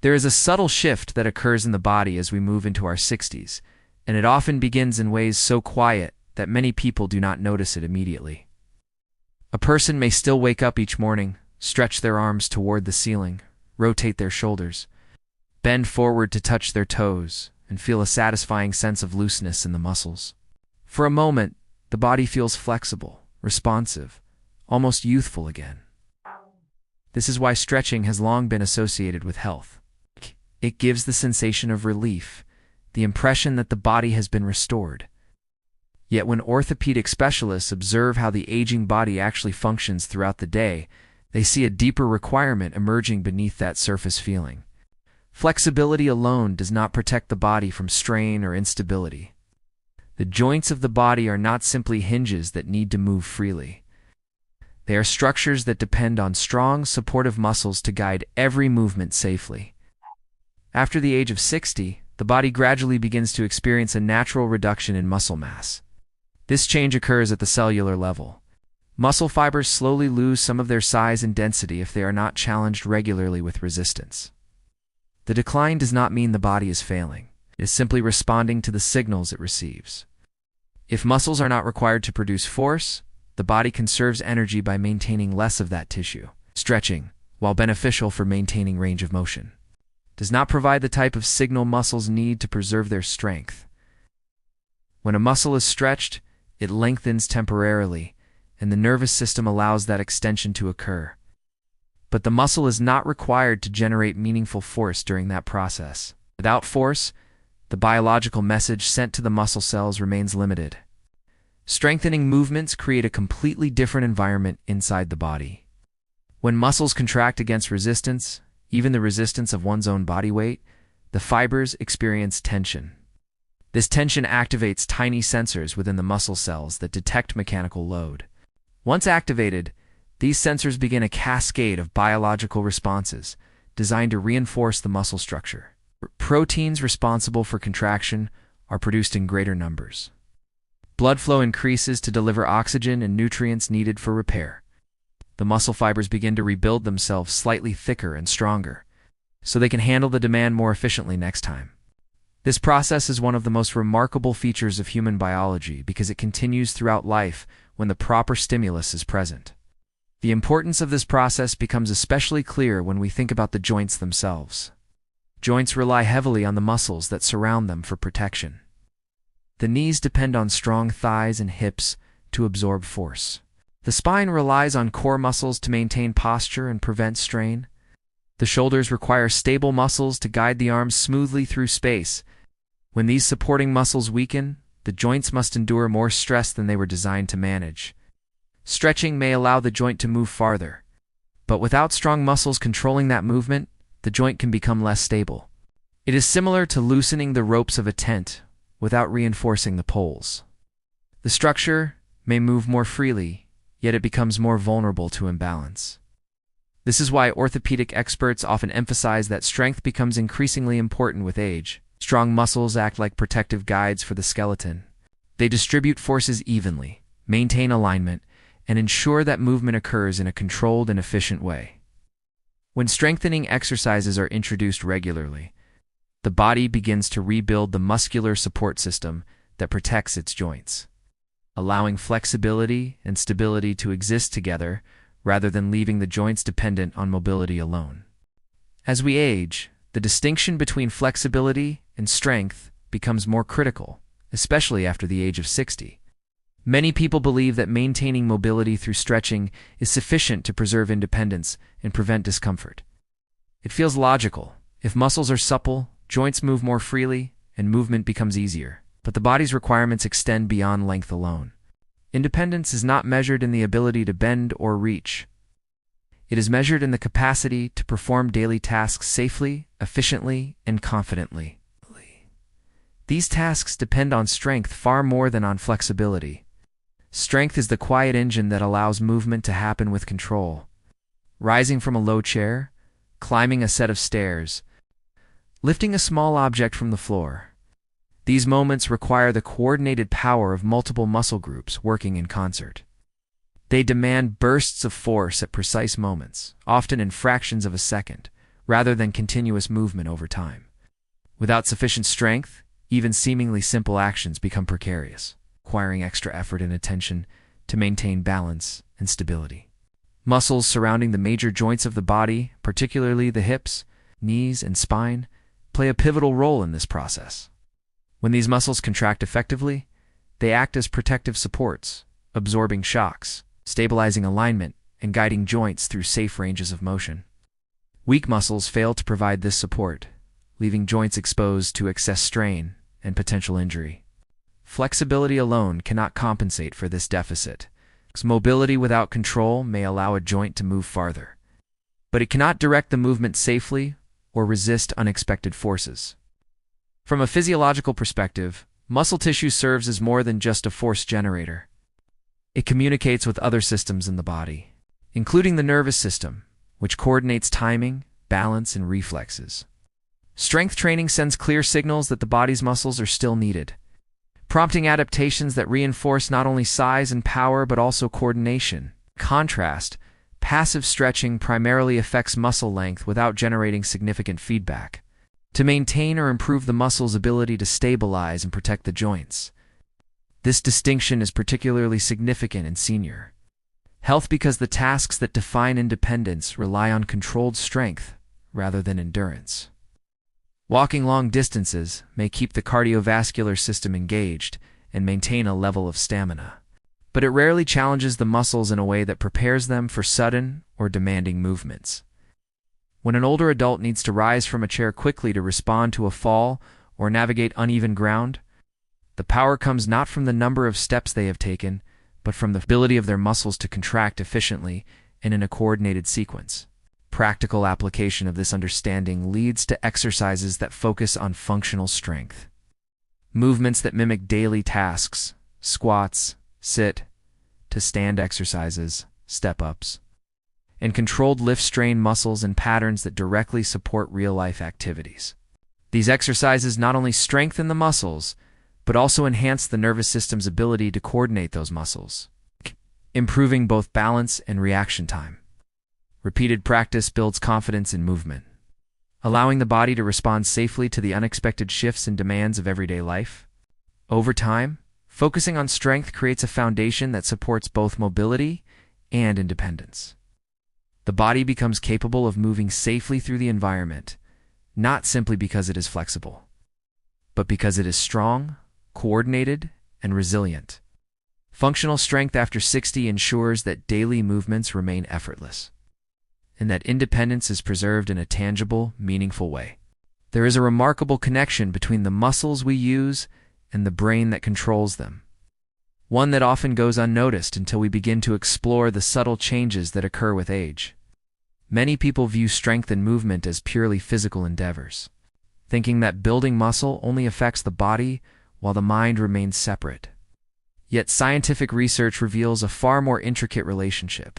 There is a subtle shift that occurs in the body as we move into our 60s, and it often begins in ways so quiet that many people do not notice it immediately. A person may still wake up each morning, stretch their arms toward the ceiling, rotate their shoulders, bend forward to touch their toes, and feel a satisfying sense of looseness in the muscles. For a moment, the body feels flexible, responsive, almost youthful again. This is why stretching has long been associated with health. It gives the sensation of relief, the impression that the body has been restored. Yet when orthopedic specialists observe how the aging body actually functions throughout the day, they see a deeper requirement emerging beneath that surface feeling. Flexibility alone does not protect the body from strain or instability. The joints of the body are not simply hinges that need to move freely. They are structures that depend on strong, supportive muscles to guide every movement safely. After the age of 60, the body gradually begins to experience a natural reduction in muscle mass. This change occurs at the cellular level. Muscle fibers slowly lose some of their size and density if they are not challenged regularly with resistance. The decline does not mean the body is failing. It is simply responding to the signals it receives. If muscles are not required to produce force, the body conserves energy by maintaining less of that tissue. Stretching, while beneficial for maintaining range of motion, does not provide the type of signal muscles need to preserve their strength. When a muscle is stretched, it lengthens temporarily, and the nervous system allows that extension to occur. But the muscle is not required to generate meaningful force during that process. Without force, the biological message sent to the muscle cells remains limited. Strengthening movements create a completely different environment inside the body. When muscles contract against resistance, even the resistance of one's own body weight, the fibers experience tension. This tension activates tiny sensors within the muscle cells that detect mechanical load. Once activated, these sensors begin a cascade of biological responses designed to reinforce the muscle structure. Proteins responsible for contraction are produced in greater numbers. Blood flow increases to deliver oxygen and nutrients needed for repair. The muscle fibers begin to rebuild themselves slightly thicker and stronger, so they can handle the demand more efficiently next time. This process is one of the most remarkable features of human biology because it continues throughout life when the proper stimulus is present. The importance of this process becomes especially clear when we think about the joints themselves. Joints rely heavily on the muscles that surround them for protection. The knees depend on strong thighs and hips to absorb force. The spine relies on core muscles to maintain posture and prevent strain. The shoulders require stable muscles to guide the arms smoothly through space. When these supporting muscles weaken, the joints must endure more stress than they were designed to manage. Stretching may allow the joint to move farther, but without strong muscles controlling that movement, the joint can become less stable. It is similar to loosening the ropes of a tent without reinforcing the poles. The structure may move more freely, yet it becomes more vulnerable to imbalance. This is why orthopedic experts often emphasize that strength becomes increasingly important with age. Strong muscles act like protective guides for the skeleton. They distribute forces evenly, maintain alignment, and ensure that movement occurs in a controlled and efficient way. When strengthening exercises are introduced regularly, the body begins to rebuild the muscular support system that protects its joints, allowing flexibility and stability to exist together rather than leaving the joints dependent on mobility alone. As we age, the distinction between flexibility and strength becomes more critical, especially after the age of 60. Many people believe that maintaining mobility through stretching is sufficient to preserve independence and prevent discomfort. It feels logical. If muscles are supple, joints move more freely, and movement becomes easier. But the body's requirements extend beyond length alone. Independence is not measured in the ability to bend or reach. It is measured in the capacity to perform daily tasks safely, efficiently, and confidently. These tasks depend on strength far more than on flexibility. Strength is the quiet engine that allows movement to happen with control. Rising from a low chair, climbing a set of stairs, lifting a small object from the floor. These moments require the coordinated power of multiple muscle groups working in concert. They demand bursts of force at precise moments, often in fractions of a second, rather than continuous movement over time. Without sufficient strength, even seemingly simple actions become precarious, requiring extra effort and attention to maintain balance and stability. Muscles surrounding the major joints of the body, particularly the hips, knees, and spine, play a pivotal role in this process. When these muscles contract effectively, they act as protective supports, absorbing shocks, stabilizing alignment, and guiding joints through safe ranges of motion. Weak muscles fail to provide this support, leaving joints exposed to excess strain and potential injury. Flexibility alone cannot compensate for this deficit. Mobility without control may allow a joint to move farther, but it cannot direct the movement safely or resist unexpected forces. From a physiological perspective, muscle tissue serves as more than just a force generator. It communicates with other systems in the body, including the nervous system, which coordinates timing, balance, and reflexes. Strength training sends clear signals that the body's muscles are still needed, prompting adaptations that reinforce not only size and power but also coordination. In contrast, passive stretching primarily affects muscle length without generating significant feedback to maintain or improve the muscle's ability to stabilize and protect the joints. This distinction is particularly significant in senior health because the tasks that define independence rely on controlled strength rather than endurance. Walking long distances may keep the cardiovascular system engaged and maintain a level of stamina, but it rarely challenges the muscles in a way that prepares them for sudden or demanding movements. When an older adult needs to rise from a chair quickly to respond to a fall or navigate uneven ground, the power comes not from the number of steps they have taken, but from the ability of their muscles to contract efficiently and in a coordinated sequence. Practical application of this understanding leads to exercises that focus on functional strength. Movements that mimic daily tasks, squats, sit, to stand exercises, step-ups, and controlled lift-strain muscles and patterns that directly support real-life activities. These exercises not only strengthen the muscles, but also enhance the nervous system's ability to coordinate those muscles, improving both balance and reaction time. Repeated practice builds confidence in movement, allowing the body to respond safely to the unexpected shifts and demands of everyday life. Over time, focusing on strength creates a foundation that supports both mobility and independence. The body becomes capable of moving safely through the environment, not simply because it is flexible, but because it is strong, coordinated, and resilient. Functional strength after 60 ensures that daily movements remain effortless, and that independence is preserved in a tangible, meaningful way. There is a remarkable connection between the muscles we use and the brain that controls them, one that often goes unnoticed until we begin to explore the subtle changes that occur with age. Many people view strength and movement as purely physical endeavors, thinking that building muscle only affects the body while the mind remains separate. Yet scientific research reveals a far more intricate relationship.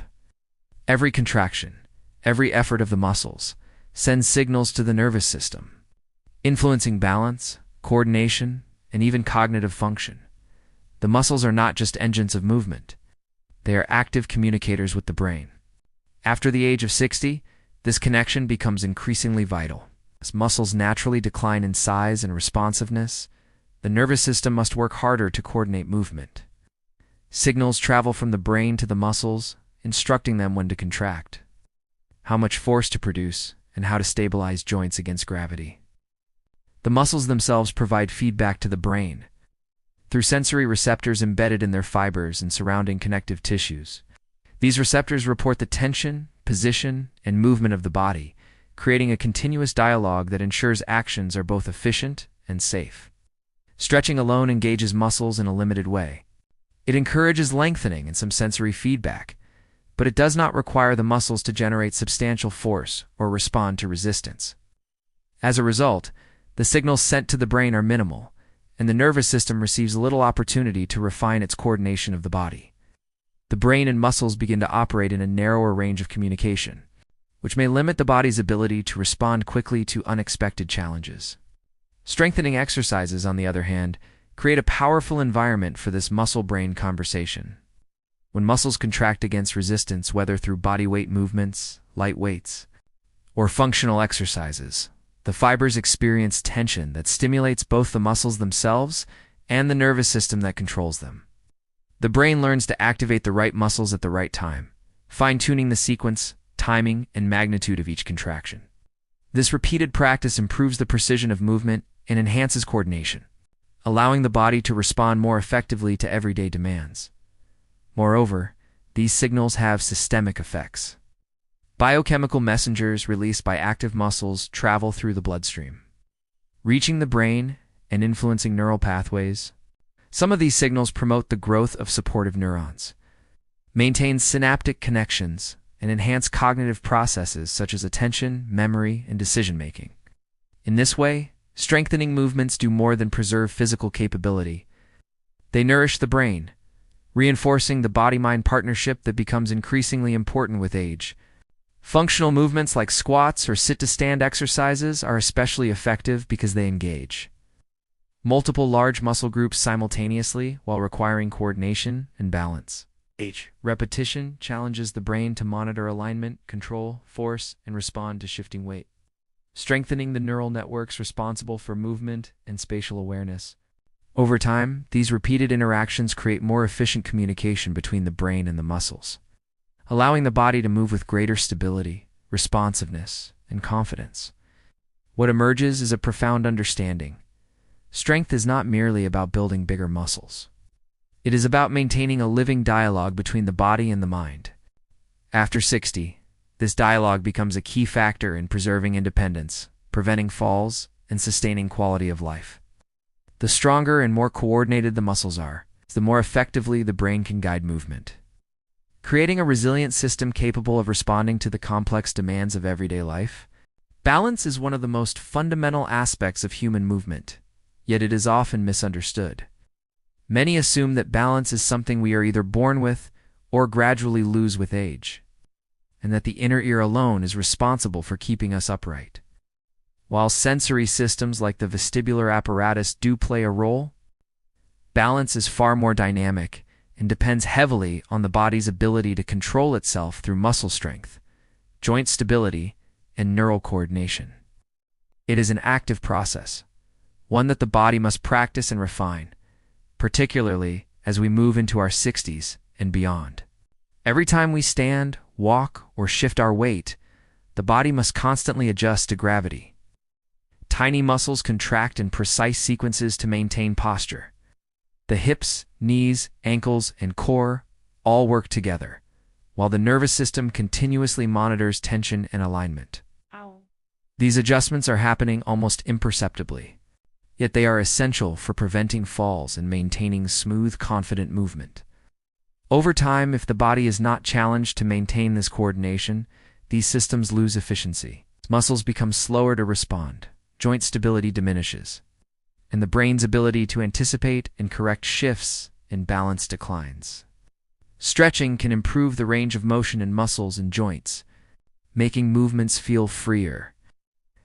Every contraction, every effort of the muscles, sends signals to the nervous system, influencing balance, coordination, and even cognitive function. The muscles are not just engines of movement. They are active communicators with the brain. After the age of 60, this connection becomes increasingly vital. As muscles naturally decline in size and responsiveness, the nervous system must work harder to coordinate movement. Signals travel from the brain to the muscles, instructing them when to contract, how much force to produce, and how to stabilize joints against gravity. The muscles themselves provide feedback to the brain through sensory receptors embedded in their fibers and surrounding connective tissues. These receptors report the tension, position, and movement of the body, creating a continuous dialogue that ensures actions are both efficient and safe. Stretching alone engages muscles in a limited way. It encourages lengthening and some sensory feedback, but it does not require the muscles to generate substantial force or respond to resistance. As a result, the signals sent to the brain are minimal, and the nervous system receives little opportunity to refine its coordination of the body. The brain and muscles begin to operate in a narrower range of communication, which may limit the body's ability to respond quickly to unexpected challenges. Strengthening exercises, on the other hand, create a powerful environment for this muscle-brain conversation. When muscles contract against resistance, whether through body weight movements, light weights, or functional exercises. The fibers experience tension that stimulates both the muscles themselves and the nervous system that controls them. The brain learns to activate the right muscles at the right time, fine-tuning the sequence, timing, and magnitude of each contraction. This repeated practice improves the precision of movement and enhances coordination, allowing the body to respond more effectively to everyday demands. Moreover, these signals have systemic effects. Biochemical messengers released by active muscles travel through the bloodstream, reaching the brain and influencing neural pathways. Some of these signals promote the growth of supportive neurons, maintain synaptic connections, and enhance cognitive processes such as attention, memory, and decision-making. In this way, strengthening movements do more than preserve physical capability. They nourish the brain, reinforcing the body-mind partnership that becomes increasingly important with age. Functional movements like squats or sit-to-stand exercises are especially effective because they engage multiple large muscle groups simultaneously while requiring coordination and balance. Repetition challenges the brain to monitor alignment, control, force, and respond to shifting weight, strengthening the neural networks responsible for movement and spatial awareness. Over time, these repeated interactions create more efficient communication between the brain and the muscles, allowing the body to move with greater stability, responsiveness, and confidence. What emerges is a profound understanding. Strength is not merely about building bigger muscles. It is about maintaining a living dialogue between the body and the mind. After 60, this dialogue becomes a key factor in preserving independence, preventing falls, and sustaining quality of life. The stronger and more coordinated the muscles are, the more effectively the brain can guide movement, creating a resilient system capable of responding to the complex demands of everyday life. Balance is one of the most fundamental aspects of human movement, yet it is often misunderstood. Many assume that balance is something we are either born with or gradually lose with age, and that the inner ear alone is responsible for keeping us upright. While sensory systems like the vestibular apparatus do play a role, balance is far more dynamic and depends heavily on the body's ability to control itself through muscle strength, joint stability, and neural coordination. It is an active process, one that the body must practice and refine, particularly as we move into our 60s and beyond. Every time we stand, walk, or shift our weight, the body must constantly adjust to gravity. Tiny muscles contract in precise sequences to maintain posture. The hips, knees, ankles, and core all work together, while the nervous system continuously monitors tension and alignment. These adjustments are happening almost imperceptibly, yet they are essential for preventing falls and maintaining smooth, confident movement. Over time, if the body is not challenged to maintain this coordination, these systems lose efficiency. Muscles become slower to respond, joint stability diminishes, and the brain's ability to anticipate and correct shifts in balance declines. Stretching can improve the range of motion in muscles and joints, making movements feel freer.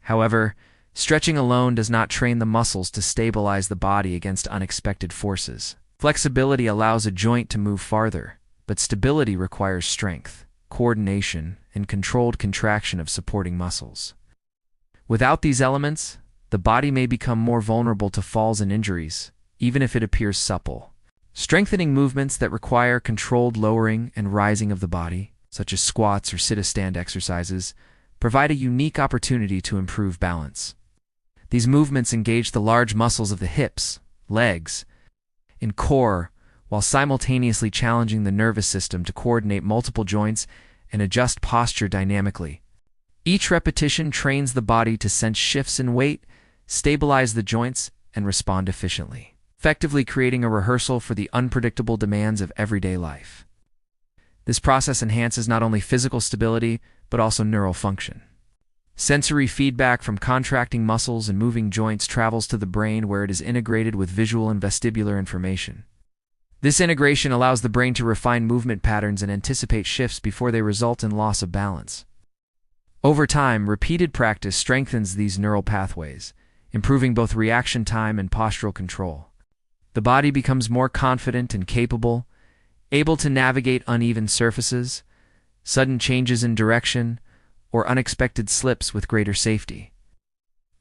However, stretching alone does not train the muscles to stabilize the body against unexpected forces. Flexibility allows a joint to move farther, but stability requires strength, coordination, and controlled contraction of supporting muscles. Without these elements, the body may become more vulnerable to falls and injuries, even if it appears supple. Strengthening movements that require controlled lowering and rising of the body, such as squats or sit-to-stand exercises, provide a unique opportunity to improve balance. These movements engage the large muscles of the hips, legs, and core, while simultaneously challenging the nervous system to coordinate multiple joints and adjust posture dynamically. Each repetition trains the body to sense shifts in weight, stabilize the joints, and respond efficiently, effectively creating a rehearsal for the unpredictable demands of everyday life. This process enhances not only physical stability, but also neural function. Sensory feedback from contracting muscles and moving joints travels to the brain where it is integrated with visual and vestibular information. This integration allows the brain to refine movement patterns and anticipate shifts before they result in loss of balance. Over time, repeated practice strengthens these neural pathways, improving both reaction time and postural control. The body becomes more confident and capable, able to navigate uneven surfaces, sudden changes in direction, or unexpected slips with greater safety.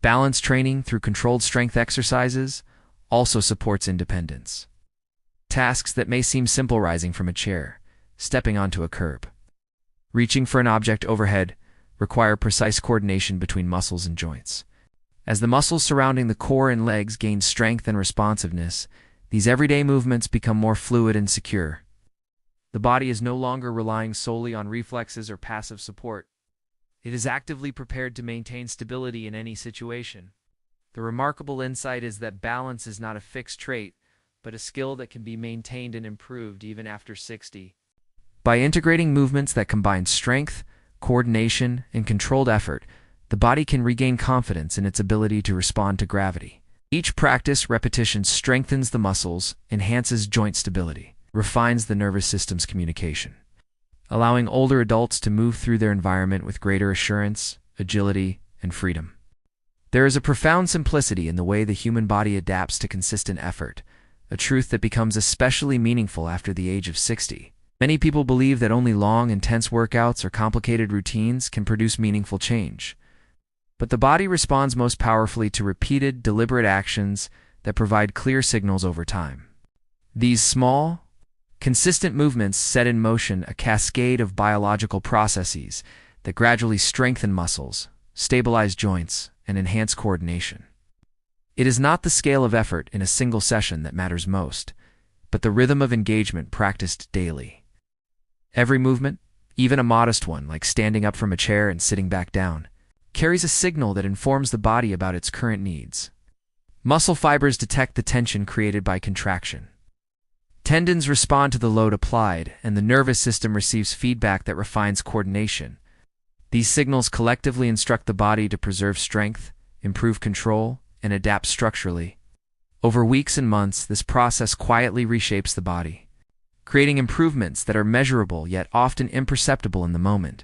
Balance training through controlled strength exercises also supports independence. Tasks that may seem simple, rising from a chair, stepping onto a curb, reaching for an object overhead, require precise coordination between muscles and joints. As the muscles surrounding the core and legs gain strength and responsiveness, these everyday movements become more fluid and secure. The body is no longer relying solely on reflexes or passive support. It is actively prepared to maintain stability in any situation. The remarkable insight is that balance is not a fixed trait, but a skill that can be maintained and improved even after 60. By integrating movements that combine strength, coordination, and controlled effort, the body can regain confidence in its ability to respond to gravity. Each practice repetition strengthens the muscles, enhances joint stability, refines the nervous system's communication, allowing older adults to move through their environment with greater assurance, agility, and freedom. There is a profound simplicity in the way the human body adapts to consistent effort, a truth that becomes especially meaningful after the age of 60. Many people believe that only long, intense workouts or complicated routines can produce meaningful change. But the body responds most powerfully to repeated, deliberate actions that provide clear signals over time. These small, consistent movements set in motion a cascade of biological processes that gradually strengthen muscles, stabilize joints, and enhance coordination. It is not the scale of effort in a single session that matters most, but the rhythm of engagement practiced daily. Every movement, even a modest one like standing up from a chair and sitting back down, carries a signal that informs the body about its current needs. Muscle fibers detect the tension created by contraction. Tendons respond to the load applied, and the nervous system receives feedback that refines coordination. These signals collectively instruct the body to preserve strength, improve control, and adapt structurally. Over weeks and months, this process quietly reshapes the body, creating improvements that are measurable yet often imperceptible in the moment.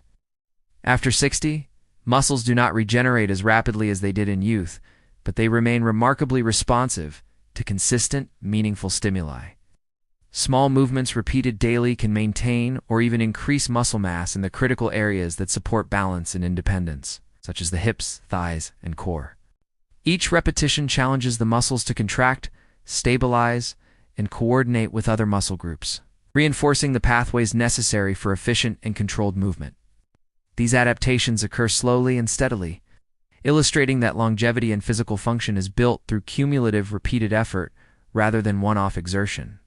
After 60, muscles do not regenerate as rapidly as they did in youth, but they remain remarkably responsive to consistent, meaningful stimuli. Small movements repeated daily can maintain or even increase muscle mass in the critical areas that support balance and independence, such as the hips, thighs, and core. Each repetition challenges the muscles to contract, stabilize, and coordinate with other muscle groups, reinforcing the pathways necessary for efficient and controlled movement. These adaptations occur slowly and steadily, illustrating that longevity in physical function is built through cumulative repeated effort rather than one-off exertion.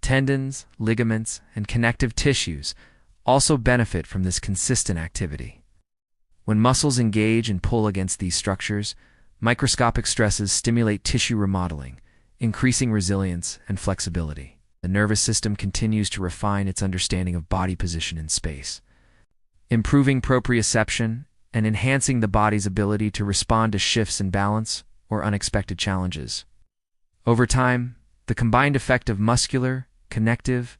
Tendons, ligaments, and connective tissues also benefit from this consistent activity. When muscles engage and pull against these structures, microscopic stresses stimulate tissue remodeling, increasing resilience and flexibility. The nervous system continues to refine its understanding of body position in space, improving proprioception and enhancing the body's ability to respond to shifts in balance or unexpected challenges. Over time, the combined effect of muscular, connective,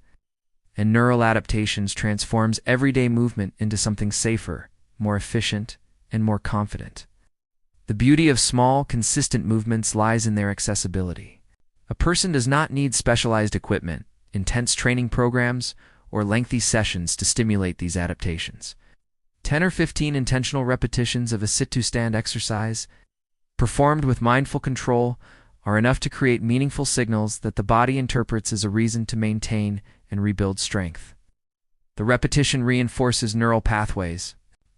and neural adaptations transforms everyday movement into something safer, more efficient, and more confident. The beauty of small, consistent movements lies in their accessibility. A person does not need specialized equipment, intense training programs, or lengthy sessions to stimulate these adaptations. 10 or 15 intentional repetitions of a sit-to-stand exercise, performed with mindful control, are enough to create meaningful signals that the body interprets as a reason to maintain and rebuild strength. The repetition reinforces neural pathways,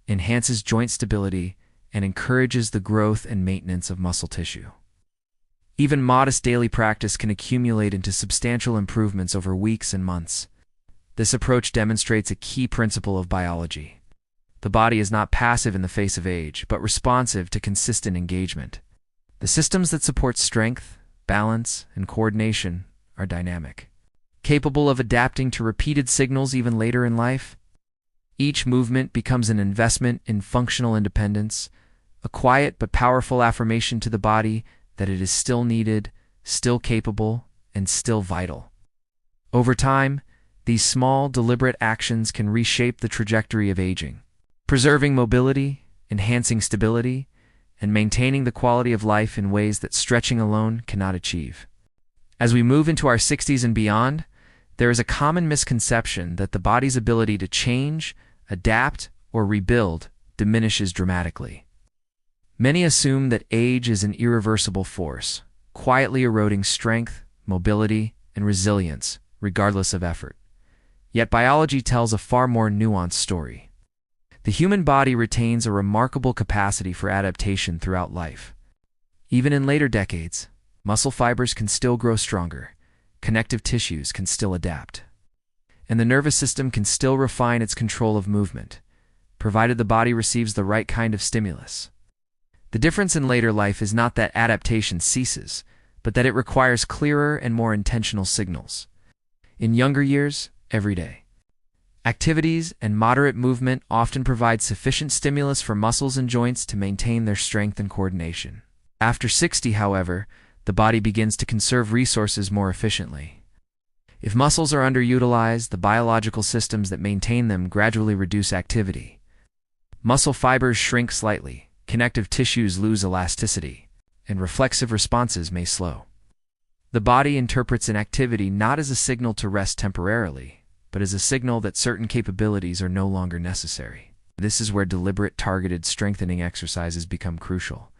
enhances joint stability, and encourages the growth and maintenance of muscle tissue. Even modest daily practice can accumulate into substantial improvements over weeks and months. This approach demonstrates a key principle of biology. The body is not passive in the face of age, but responsive to consistent engagement. The systems that support strength, balance, and coordination are dynamic, capable of adapting to repeated signals even later in life. Each movement becomes an investment in functional independence, a quiet but powerful affirmation to the body that it is still needed, still capable, and still vital. Over time, these small, deliberate actions can reshape the trajectory of aging, preserving mobility, enhancing stability, and maintaining the quality of life in ways that stretching alone cannot achieve. As we move into our 60s and beyond, there is a common misconception that the body's ability to change, adapt, or rebuild diminishes dramatically. Many assume that age is an irreversible force, quietly eroding strength, mobility, and resilience, regardless of effort. Yet biology tells a far more nuanced story. The human body retains a remarkable capacity for adaptation throughout life. Even in later decades, muscle fibers can still grow stronger, connective tissues can still adapt, and the nervous system can still refine its control of movement, provided the body receives the right kind of stimulus. The difference in later life is not that adaptation ceases, but that it requires clearer and more intentional signals. In younger years, everyday activities and moderate movement often provide sufficient stimulus for muscles and joints to maintain their strength and coordination. After 60, however, the body begins to conserve resources more efficiently. If muscles are underutilized, the biological systems that maintain them gradually reduce activity. Muscle fibers shrink slightly, connective tissues lose elasticity, and reflexive responses may slow. The body interprets an activity not as a signal to rest temporarily, but as a signal that certain capabilities are no longer necessary. This is where deliberate, targeted strengthening exercises become crucial.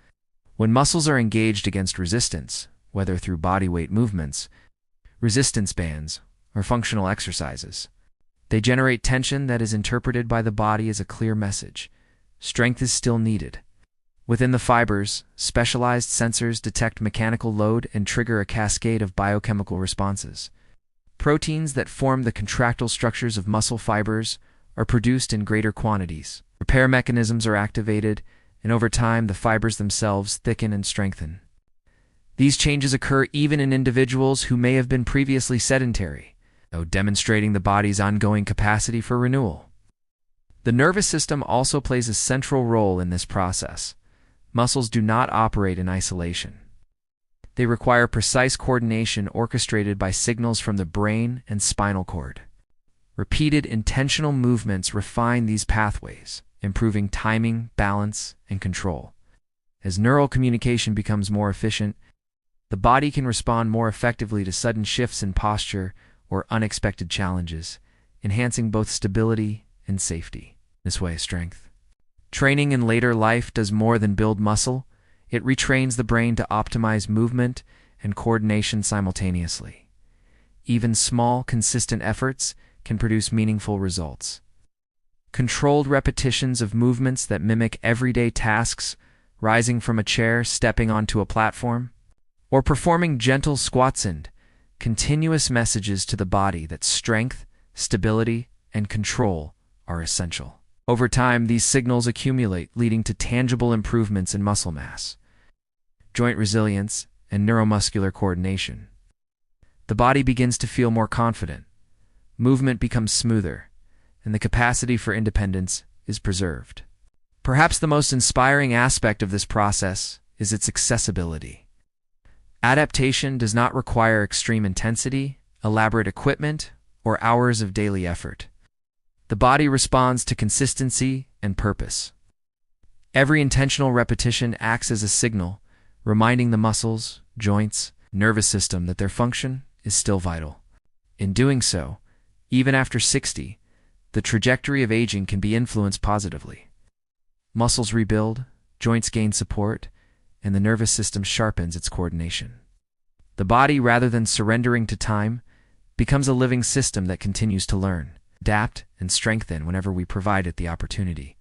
When muscles are engaged against resistance, whether through body weight movements, resistance bands, or functional exercises, they generate tension that is interpreted by the body as a clear message. Strength is still needed. Within the fibers, specialized sensors detect mechanical load and trigger a cascade of biochemical responses. Proteins that form the contractile structures of muscle fibers are produced in greater quantities. Repair mechanisms are activated, and over time the fibers themselves thicken and strengthen. These changes occur even in individuals who may have been previously sedentary, demonstrating the body's ongoing capacity for renewal. The nervous system also plays a central role in this process. Muscles do not operate in isolation. They require precise coordination orchestrated by signals from the brain and spinal cord. Repeated intentional movements refine these pathways, improving timing, balance, and control. As neural communication becomes more efficient, the body can respond more effectively to sudden shifts in posture or unexpected challenges, enhancing both stability and safety. This way, strength training in later life does more than build muscle. It retrains the brain to optimize movement and coordination simultaneously. Even small, consistent efforts can produce meaningful results. Controlled repetitions of movements that mimic everyday tasks, rising from a chair, stepping onto a platform, or performing gentle squats, send continuous messages to the body that strength, stability, and control are essential. Over time, these signals accumulate, leading to tangible improvements in muscle mass, joint resilience, and neuromuscular coordination. The body begins to feel more confident, movement becomes smoother, and the capacity for independence is preserved. Perhaps the most inspiring aspect of this process is its accessibility. Adaptation does not require extreme intensity, elaborate equipment, or hours of daily effort. The body responds to consistency and purpose. Every intentional repetition acts as a signal, reminding the muscles, joints, nervous system that their function is still vital. In doing so, even after 60, the trajectory of aging can be influenced positively. Muscles rebuild, joints gain support, and the nervous system sharpens its coordination. The body, rather than surrendering to time, becomes a living system that continues to learn, adapt, and strengthen whenever we provide it the opportunity.